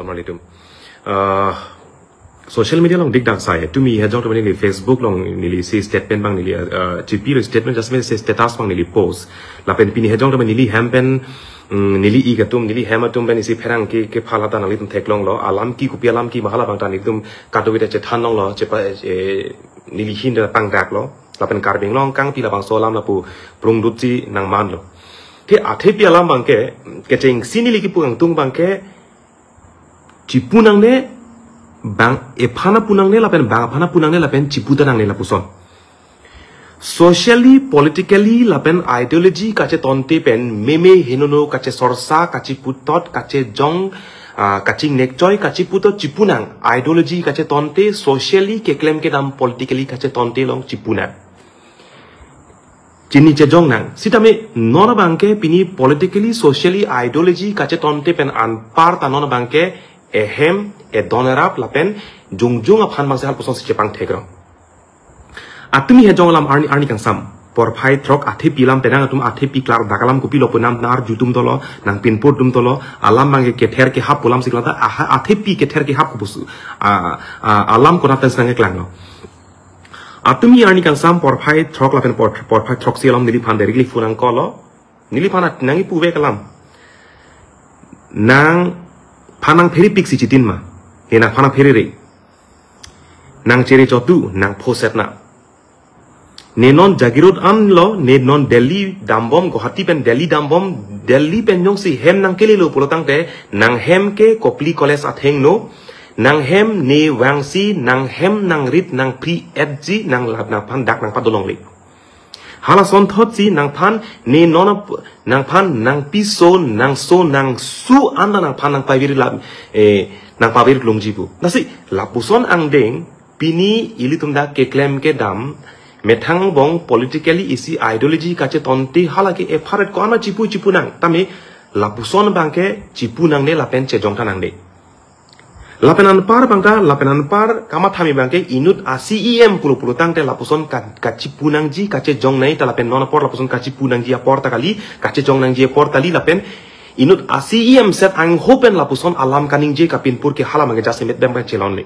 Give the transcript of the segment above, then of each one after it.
tong malitum social media long dik dak sai tu mi hajong to ni Facebook long ni si statement bang ni GP statement just me status bang ni post la pen pini hajong to ni hampen nili i gatum nili hematum ben isi pherang ke phalata nali tum theklong lo alam ki kupi alam ki mahala bang tani tum katowita che thanong lo che pa nili hin da pang dak lo la pen karbing long kang pi la bang solam la pu prung dutji nang man lo the athe pi alam bang ke cheng sinili ki puang tung bang ke chipunang ne bang e phana punang ne la pen bang phana punang ne la pen chiputa nang ne la puson socially politically lapen ideology kache tonte pen meme hinono kache sorsa kache putot kache jong kache nekjoy kache putot chipunang ideology kache tonte socially ke claim ke dam politically kache tonte long chipunang chini che jong nang sitame nona bangke pini politically socially ideology kache tonte pen an par ta nona bangke ehem e donerap lapen jungjung aphan mangse hal poson se pang thekro atumi he jonglam arni kang sam por phai throk athe pilam penang atum athe pi klar dakalam kupi lopunam nar jutum tolo nang pinpot dum tolo alam mangi ke ther ke hap polam siklata athe pi ke ther ke hap kubusu alam kona tes nang eklang atumi arni kang sam por phai throk lapen por phai throk silam nili phan derigli funang kolo nili phana nangi puwe kalam nang phanang pheri pik si chitin ma hena phana pheri re nang chere chotu nang phoset na nenon jagirot an lo nenon Delhi dambom Guwahati pen Delhi dambom Delhi pen jong si hem nang kele lo polotang te nang hem ke kopli college atheng no nang hem ne wangsi nang hem nang rit nang pri edji nang lab nang pan dak nang padolong le hala son thot si nang phan ne non nang phan nang piso nang so nang su an nang phan nang pavir lab nang pavir longjibu nasi lapuson ang deng pini ilitumda ke claim ke dam methang bong politically isi ideology kache tonti halaki e pharet ko ana chipu nang tami lapuson bangke chipu nang ne lapen che jongta nang de lapenan par bangta lapenan par kama thami bangke inut ACEM pulu tangte lapuson ka chipu nang ji kache jong nai ta lapen nona por lapuson ka chipu nang ji apor ta kali kache jong nang ji apor tali lapen inut ACEM set ang hopen lapuson alam kaning je kapin pur ke hala mange jase met bem kan chelon le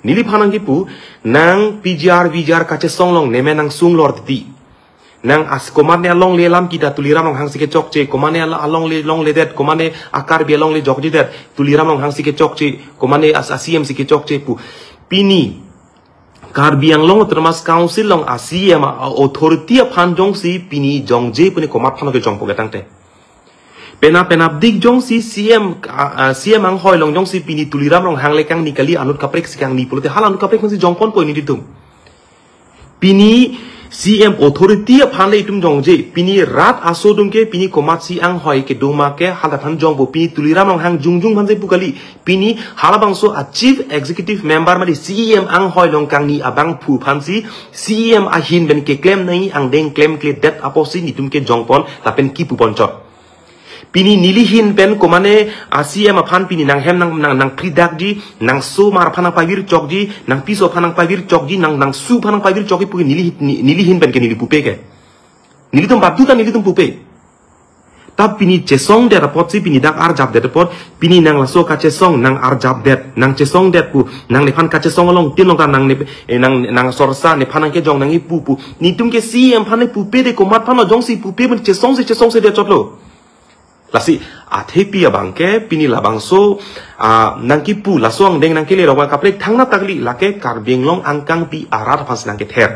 nili phanang kipu nang PGR kache songlong neme nang sung lord di nang as komane along le lam kita tuliram long hangsi ke chokche komane along le long le det komane akar be long le jokji det tuliram long hangsi ke chokche komane as ACM si ke chokche pu pini kar biang long termas council long ACM authority phan jong si pini jongje puni komat phano ke jong pogetang te pena dik jong si CM ang hoi long jong si pini tuliram long hang lekang nikali anut kaprek sikang ni pulote hal anut kaprek si jongpon po ini ditum pini CM authority phan le itum jongje pini rat asodum ke pini komat si ang hoi ke doma ke hal phan jong bo pini tuliram long hang jungjung banje pukali pini halabang so a chief executive member mari CM ang hoi long kang ni abang phu phan si CM ahin ben ke claim nai ang deng claim ke det aposi nitum ke jongpon tapen ki pu ponchot pini nilihin pen komane ACM aphan pini nang hem nang pridak ji nang so mar phanang pavir chok ji nang piso phanang pavir chok ji nang su phanang pavir chok pu nilihin pen ke nili pupe ke nilitum batu ta nilitum pupe tab pini chesong de rapot si pini dak ar jab de report pini nang laso ka chesong nang ar jab det nang chesong det pu nang le phan ka chesong along tin long nang ne nang sorsa ne phanang ke jong nang i pu nitum ke CM phan pupe de komat phan jong si pupe ben chesong se de chotlo lasi athe pi abangke pini labangso nangki pu lasong deng nangki le rawa kaplek thangna tagli lake karbing long angkang pi arat phas nangke ther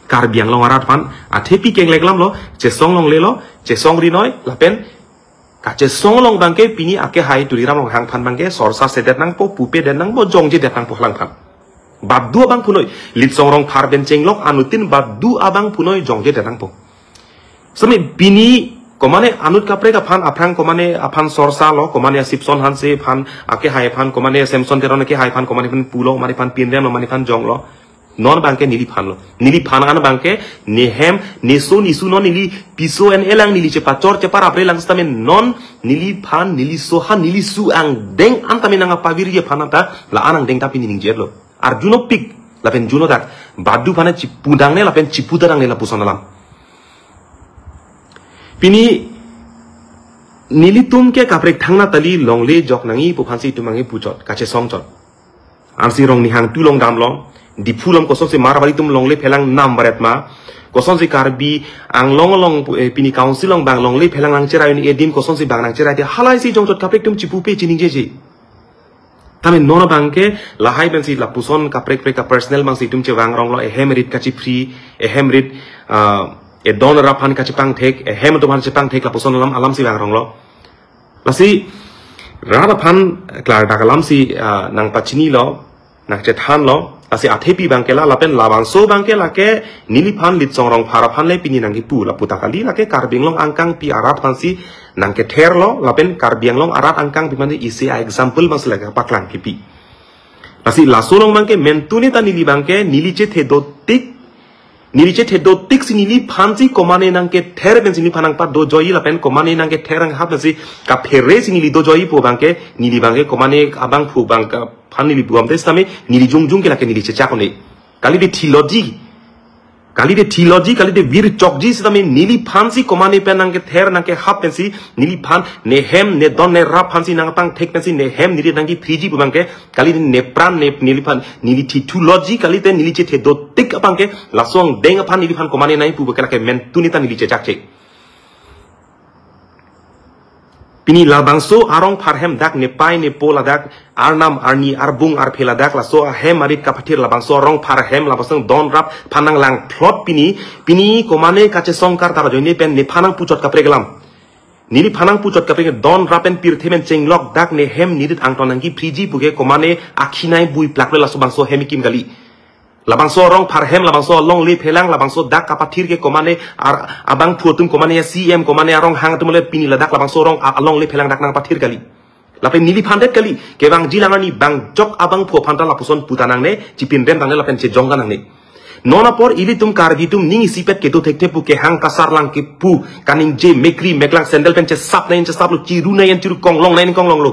karbiang long arat phan athe pi keng leklam lo chesong long le lo chesong ri noi lapen ka chesong long bangke pini ake hai tuliram long hang phan bangke sorsa sedet nang po pupe den nang bo jongje det nang po hlang phan baddu abang punoi lit song rong phar ben chenglok anutin baddu abang punoi jongje det nang po sami pini komane anut kapre ka phan aphrang komane aphan sorsa lo komane sipson han se phan ake hai phan komane samson teron ke hai phan komane phan pulo mari phan pinrem lo mari phan jong lo non bangke nili phan an bangke nehem neso nisu non nili piso en elang nili chepa chor chepa apre lang stamen non nili phan nili sohan nili su ang deng antamen ang pavir ye phanata la anang deng tapi ning jerlo arjuno pik lapen juno dak badu phane chipudang ne lapen chipudang ne la pusonalam pini nilitum ke kaprek thangna tali longle jok nangi pupansi tumangi pucot kache songchot arsi rong nihang tulong damlong di pulom kosong se marabali tum longle pelang nam baret ma kosong se karbi ang long pini council long bang longle pelang ang cerai ni edim kosong se bang nang cerai te halai si jongchot kaprek tum cipupe cining jeje tame nono bangke lahai bensi lapuson kaprek preka personal bang si tum ce wang rong lo ehem rit kachi free ehem rit e don rapan kachi pang tek ehem to ban pang tek lapuson alam si wang rong lo lasi rada pan klar dakalam si nang pachini lo nang cethan lo lasi athepi bangke la lapen labang so bangke la ke nili pan lit song rong para pan le pini nang ki pu la putakali la ke karbing long angkang pi arat pan si nang ke ther lo lapen karbiang long arat angkang pi mani isi example mas lega paklang kipi lasi la so long bangke mentuni ta nili bangke nili che the do tik si nili pan si komane nang ke ther ben si nili panang pa do joyi lapen komane nang ke ther ang hap si ka phere si nili do joyi po bangke nili bangke komane abang pu bangka pan nili buam tes tame nili jung ke la ke nili che chakone kali de theology kali de vir chokji si tame nili pan si komane pen nang ke ther nang ke hap ben si nili pan ne hem ne don ne rap pan si nang pang tek ben si ne hem nili nang ki 3G bangke kali de ne pran ne nili pan nili theology kali de nili che the do tik bangke lasong deng pan nili pan komane nai pu bangke la ke men tunita nili che chakche pini labangso arong parhem dak ne pai ne pola dak arnam arni arbung arphela dak la so hem arit kapatir labangso arong parhem labasong don rap panang lang plot pini komane kache songkar tara joine pen ne panang puchot kapregelam nili panang puchot kaprege don rapen pirthemen chenglok dak ne hem nidit angtonangi priji buge komane akhinai bui plakle la so bangso hemikim gali labangso rong parhem labangso long le phelang labangso dak kapatir ke komane abang phutum komane ya cm komane arong hang tumule pini ladak labangso rong along le phelang dak nang patir kali lape nili phandet kali ke bang jilangani bang jok abang phu phanta lapuson putanang ne chipin rem tang lapen che jongga nang ne nona por ili tum karbitum ning sipet ke to thekte pu ke hang kasar lang ke pu kaning je mekri meklang sandal pen che sap nain che sap lu chi ru nain chiru konglong nain konglong lo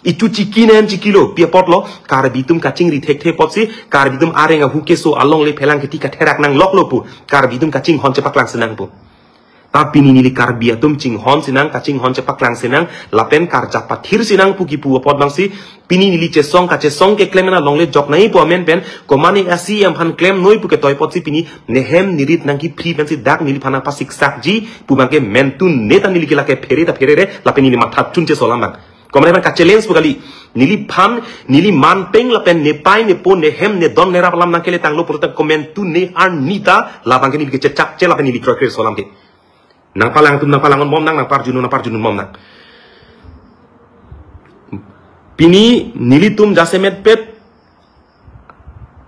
itu cikinen cikilo pia potlo karbitum kacing ritek the potsi karbitum arenga hukeso along le phelang ketika therak nang lok lopu karbitum kacing hon cepaklang senang pu tapi nili karbiatum cing hon sinang kacing hon cepaklang senang lapen karja pathir sinang pu ki pu pot bangsi pini nili chesong kache song ke klemena long le jok nai pu amen pen komani asi am han klem noi pu ke toy potsi pini nehem nirit nang ki free pensi dak nili phana pasik sakji pu bangke mentun neta nili ke lake phere re lapen nili matha chunche solam bang komane ban kachelens bugali nili pan nili manpeng lapen ne pai ne po ne hem ne don ne rap lam nangkele tanglo purta komentu ne arnita labang ke nili ke cecak ce lapen nili krokre solam ke nang palangon mom nang parjunun mom nang pini nili tum jasemet pet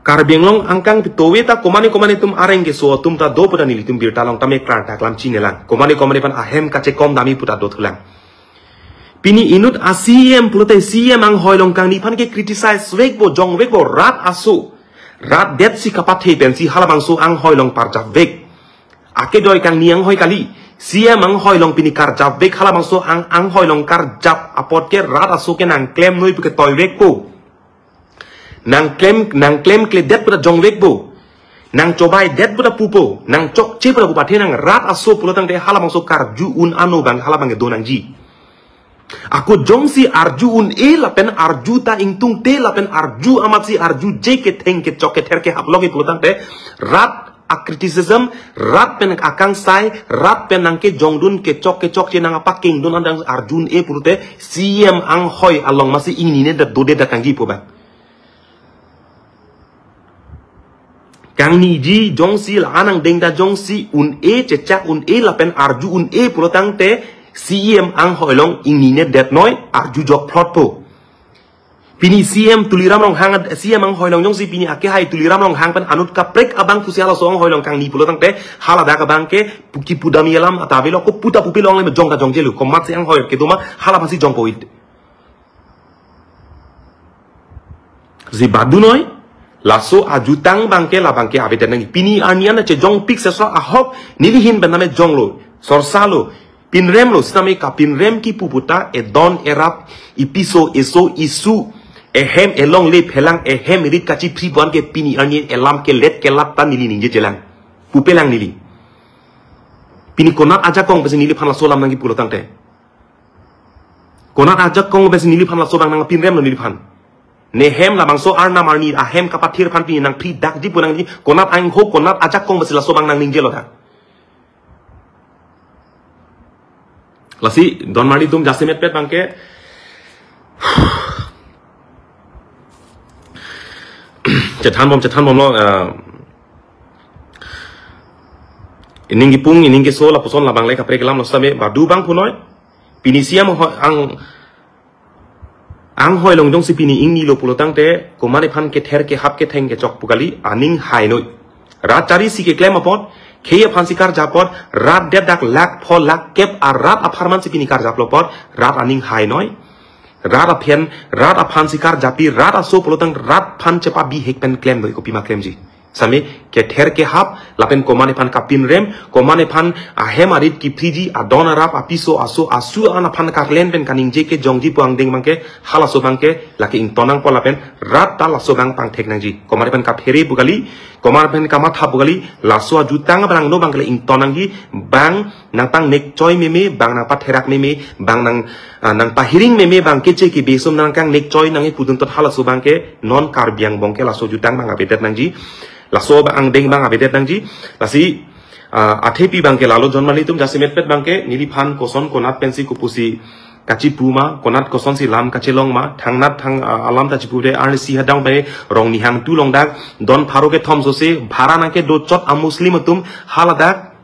karbenglong angkang pitoweta komane tum arenge so tum ta do puta nili tum birtalong tame kran tak lam chinelang komane pan ahem kache kom dami puta do thulang pini inut asiem pulote siem ang hoilong kang ni pan ke criticize wekbo jong wekbo rat asu rat det si kapathe pensi halabang so ang hoilong parja wek ake doi kang niang hoi kali siem ang hoilong pini karja wek halabang so ang hoilong karja apot ke rat asu ke nang claim noi puke toy wekbo nang claim kle det puta jong wekbo nang cobai det puta pupo nang chok che puta pupathe nang rat asu pulotang de halabang so karju un anu bang halabang ke donang ji aku jongsi arju un e lapen arju ta ingtung te lapen arju amat si arju je ke theng ke chok ke ther ke hap logi pulutang te rat a criticism rat pen akang sai rat pen nang ke jongdun ke chok che nang apa king don andang arjun e pulute cm ang hoi along masi ingni ne da dode da kangi po ba kang ni ji jongsi la anang deng da jongsi un e chechak un e lapen arju un e pulutang te CM ang hoilong ingine det noi arju jok plot po pini CM tuliram long hang CM ang hoilong jong si pini ake hai tuliram long hang pen anut kaprek abang kusiala soong hoilong kang ni pulotang te halada ka bangke puki pudami alam atavelo ko puta pupi long le jong ka jong jelu komat si ang hoil ke duma hala pasi jong poit zi badu noi laso ajutang bangke la bangke abeten nang pini anian che jong pik sesra ahok nilihin bename jong lo sorsalo pinrem lo siname ka pinrem ki puputa e don erap ipiso eso isu ehem elong le phelang ehem rit kachi pribon ke pini ani elam ke let ke lapta nili ninje jelang pupelang nili pini konat aja kong pesi nili phanla solam nangi pulotang te konat ajak kong besi nilipan la sobang nang pin rem lo nilipan nehem la bangso arna marni ahem kapatir pan pin nang pri dak ji punang ji konat aing ho konat ajak kong besi la sobang nang ningje lo da lasi don mari tum jasimet pet bangke cetan bom lo ining gipung ining geso la puson la bang le kapre kelam lo same badu bang punoi pinisiam ang hoi long jong si pini ing ni lo pulotang te komane phan ke ther ke hap ke theng ke chok pugali aning hai noi rat chari si ke klem apot kheye phan sikar japot rat de dak lak phol lak kep ar rat apharman si pini kar japlopot rat aning hai noi rat aphen rat aphan sikar japi rat aso pulotang rat phan chepa bi hek pen klem doi ko pima klem ji same ke ther ke hap lapen komane phan kapin rem komane phan ahem arit ki friji adon arap apiso asu ana phan karlen pen kaning je ke jongji puang ding bangke halaso bangke laki ing tonang pola pen rat ta laso bang pang thek nangji komane pen kap heri bugali komane pen kama thap bugali laso jutang bang no bangle ing tonang gi bang nang pang nek choi meme bang nang pa therak meme bang nang pa hiring meme bang keche ki besum nang kang nek choi nang e pudun tot halaso bangke non kar biang bongke laso jutang bang abetet nangji laso bang deng bang abetet nangji lasi athepi bangke lalo jonmali tum jasimet pet bangke niliphan koson konat pensi kupusi kachi puma konat koson si lam kachelong ma thangnat thang alam ta chipude arni si hadang be rong ni hang tu long dak don pharo ke thom sose bhara nake do chot am muslim tum haladak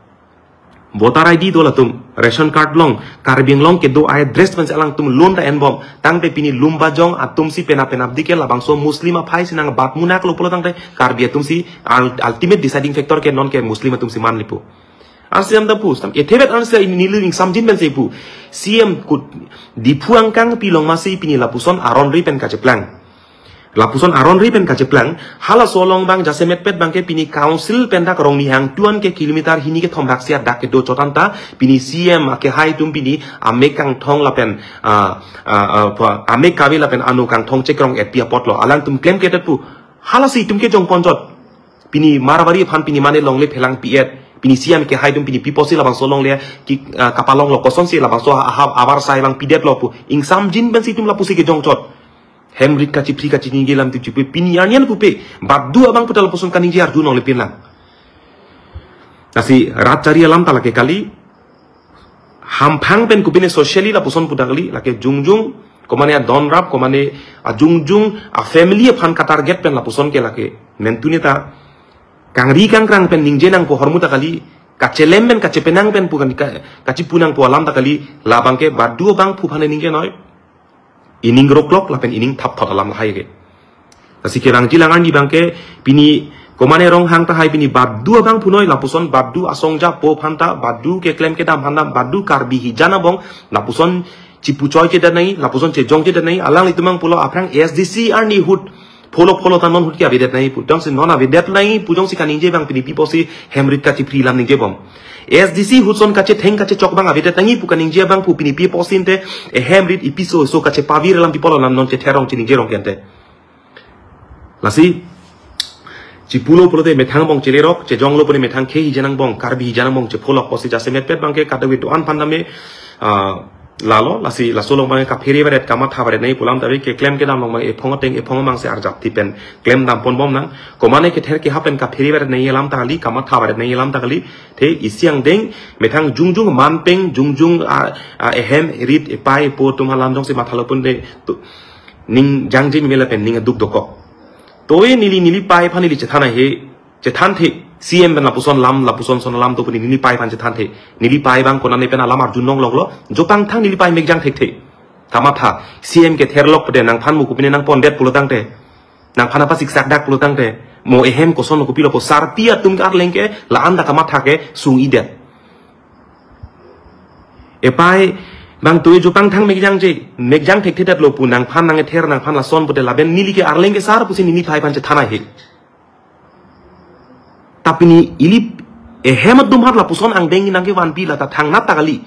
voter ID dola tum ration card long karbing long ke do address pan alang tum loan ta enbom tang pe pini lumba jong atum si pena dike labang so muslima phai sinang bat munak lo polo tang te karbi atum si ultimate deciding factor ke non ke muslim atum si man lipu arsiam da pus tam etebet ansa ini living samjin ben sepu cm kut dipuang kang pilong masih pini lapuson aron ri pen kajeplang lapuson aron ri pen kajeplang hala solong bang jasemet pet bangke pini council pendak rong ni hang tuan ke kilometer hini ke thombak sia dak ke do chotanta pini cm ke hai tum pini amekang thong lapen amek kawi lapen anu kang thong chekrong et pia potlo alang tum claim ke pu hala si tum ke jong ponjot pini marwari phan pini mane long le phelang piet pini cm ke hai tum pini piposi labang solong le ki kapalong lo koson si labang so abar sai bang pidet lo pu ing samjin ben si tum lapusi ke jong chot hemrit kaci pri kaci ningi lam tu cipu pinianian pupe bab dua bang putal posun kaning jar du nong lepin lang nasi rat cari alam talake kali hampang pen kupine socially la posun pudakali lake jungjung komane don rap komane jungjung a family phan ka target pen la posun ke lake mentune ta kangri kang krang pen ningje nang po hormuta kali kacelem pen kacepenang pen pukan kaci punang po alam takali labang ke bab dua bang pu phane ningge noi ining roklok lapen ining thap thot alam lahai ge asi ke rang jilangan di bangke pini komane rong hang ta hai pini babdu bang punoi lapuson babdu asongja po phanta babdu ke claim ke dam handam babdu karbi hijana bong lapuson cipucoy ke danai lapuson che jong ke danai alang litumang pulo aprang SDC arni hut polo tan non hut ke abidet nai putong sin non abidet nai pujong si kaninje bang pini piposi hemrit ka cipri lam ninge bom SDC Hudson kace theng kace chok bang avete tangi pu kaning je bang pu pini pi posinte e hemrit ipiso so kace pavir lam pipolo lam non che therong chining je rong kente lasi cipulo pulo de methang bong chirerok che jonglo puni methang khe hi janang bong karbi hi janang bong che pholok posi jase met pet bang ke kadawi to an pandame lalo lasi lasolong bang ka pheri baret kama thabare nei pulam tabi ke claim ke dam long bang e phong mang se arjap tipen claim dam pon bom nang komane ke ther ke hapen ka pheri baret nei lam tali kama thabare nei lam takali the isyang deng methang jungjung manpeng jungjung ehem rit epai po tum halam jong se mathalopun de ning jangjin mela pen ning duk doko toy nili pai phanili chethana he chethan the CM ben lapuson son lam to puni nili pai pan chethan the nili pai bang konane pen alam arjun nong loglo jopang thang nili pai megjang thek the tamatha CM ke therlok pede nang phan mu kupine nang pondet pulotang te nang phana pasik sak dak pulotang te mo ehem ko son ko pilo ko sarpia tum kar lengke la anda kamatha ke sung idet epai bang tuye jopang thang megjang thek that lo pu nang phan nang ther nang phan la son pute laben nili ke arlenge sar pusi nili pai pan chethana he tapi ni ilip hemat dumhar la puson ang dengi nangke wan pi la ta thang nat takali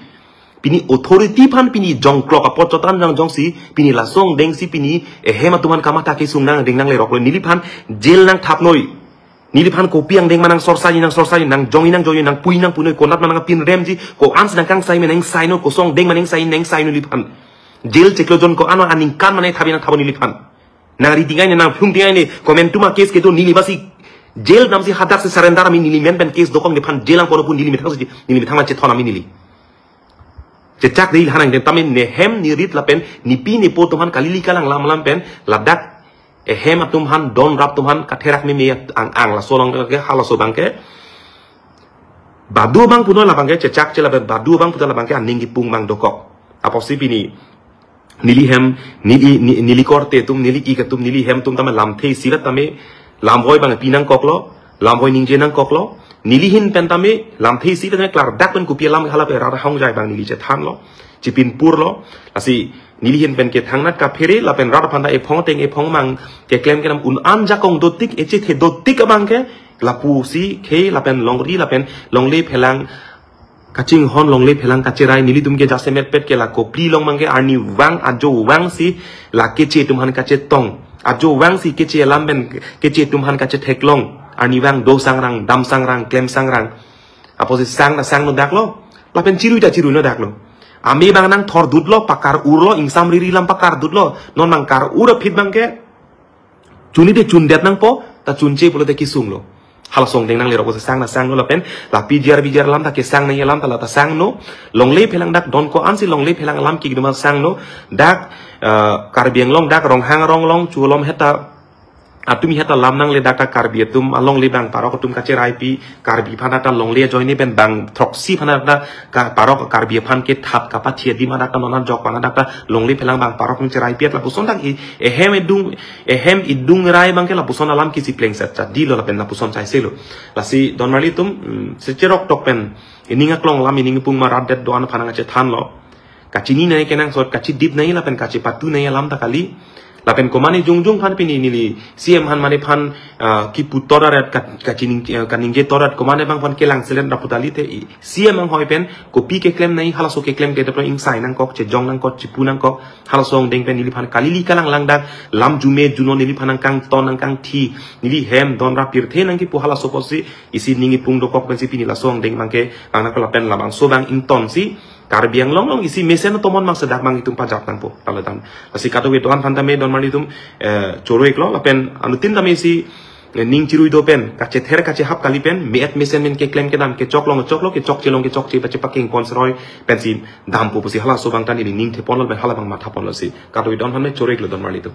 pini authority pan pini jong klok apot chotan jang jong si pini la song deng si pini hemat duman kama ta ke sung nang deng nang le rok nili pan jel nang thap noi nili pan kopi ang deng manang sorsai nang jong inang joy nang pui nang punoi konat manang pin rem ji ko ans nang kang sai meneng sai no ko song deng maneng sai neng sai no li pan jail ceklojon ko ano aning kan mane thabi nang thaboni lipan nang ri tingai nang phum tingai ne comment tuma case ke to nili basi jail nam si hadak se surrender ami nili men pen case dokong lipan jail ang kono pun nili mithang si nili mithang ma che thona mi nili che chak dei hanang den tamin ne hem ni rit lapen ni pi ni po tuman kalili kalang lam pen ladak hem atum han don rap tum han katherak mi ang la solong ke hala so bangke badu bang puno la bangke che chak che la badu bang puno la bangke aning gi pung bang dokok aposi pini nili hem nili korte tum nili ki tum nili hem tum tama lam thei sirat tame lam boy bang pinang koklo lam boy ningje nang koklo nili hin pen tame lam thei sirat ne klar dak pen kupia lam hala pe ra hong jai bang nili che than lo chipin pur lo asi nili hin pen ke thangnat ka phere la pen ra phanda e phong teng e phong mang ke klem ke nam un an jakong dotik e che the dotik bang ke la pu si ke la pen longri la pen longle phelang kacing hon long le phelang kacerai nili tum ke jase met pet ke la kopli long mangke arni wang ajo wang si la kece tum han kace tong ajo wang si kece lamben kece tum han kace theklong arni wang do sangrang dam sangrang klem sangrang aposi sang na sang no daklo la pen ciru no daklo ami bang nang thor dudlo pakar urlo ingsam riri lam pakar dudlo non mang kar ura phit bangke chuni de chundet nang po ta chunche polo de kisung lo hal song deng nang le ro sang na sang no la pen la bijar lam ta ke sang na lam ta la ta sang no long le phelang dak don ko an si long le phelang lam ki gduma sang no dak karbieng long dak rong hang rong long chu lom heta atumi heta lam nang le dak ta karbi tum along le bang parok tum ka cherai pi karbi phana ta long le join ben bang throksi phana ta ka parok karbi phan ke thap ka pa thie di ma dak ta nonan jok pana dak ta long le phelang bang parok tum cherai pi la puson dak e hem idung rai bang ke la puson alam ki si pleng set di lo la pen la puson chai selo la si don mali tum se cherok tok pen ininga klong lam ining pung ma radet do an phana che than lo kachini nai kenang sot kachi dip nai la pen kachi patu nai lam ta kali lapen komane jung phan pini nili CM han mane phan ki putorat kachining kaningge torat komane bang phan kelang selen raputali te CM ang hoipen kopi ke claim nai halaso ke claim te to insai nang kok che jong nang kok chipu nang kok halasong deng pen nili phan kalili kalang langdak lam jume juno nili phan kang ton nang kang thi nili hem don rapir the nang ki pu halaso posi isi ningi pung do kok pen si pini lasong deng mangke ang nak lapen labang so bang inton si karbiang long isi mesen tomon mang sedak mang itum pajak nang po talatan asi kato we tohan phantame don mani tum choro eklo lapen anutin tame si ning chirui do pen kache ther kache hap kali pen met mesen men ke claim ke dam ke choklo ke chok chelong ke chok che pache paking ponsroi pen si dam po si hala so bang tan ning the ponol ben hala bang matha ponol si kato we don phantame choro eklo don mani tum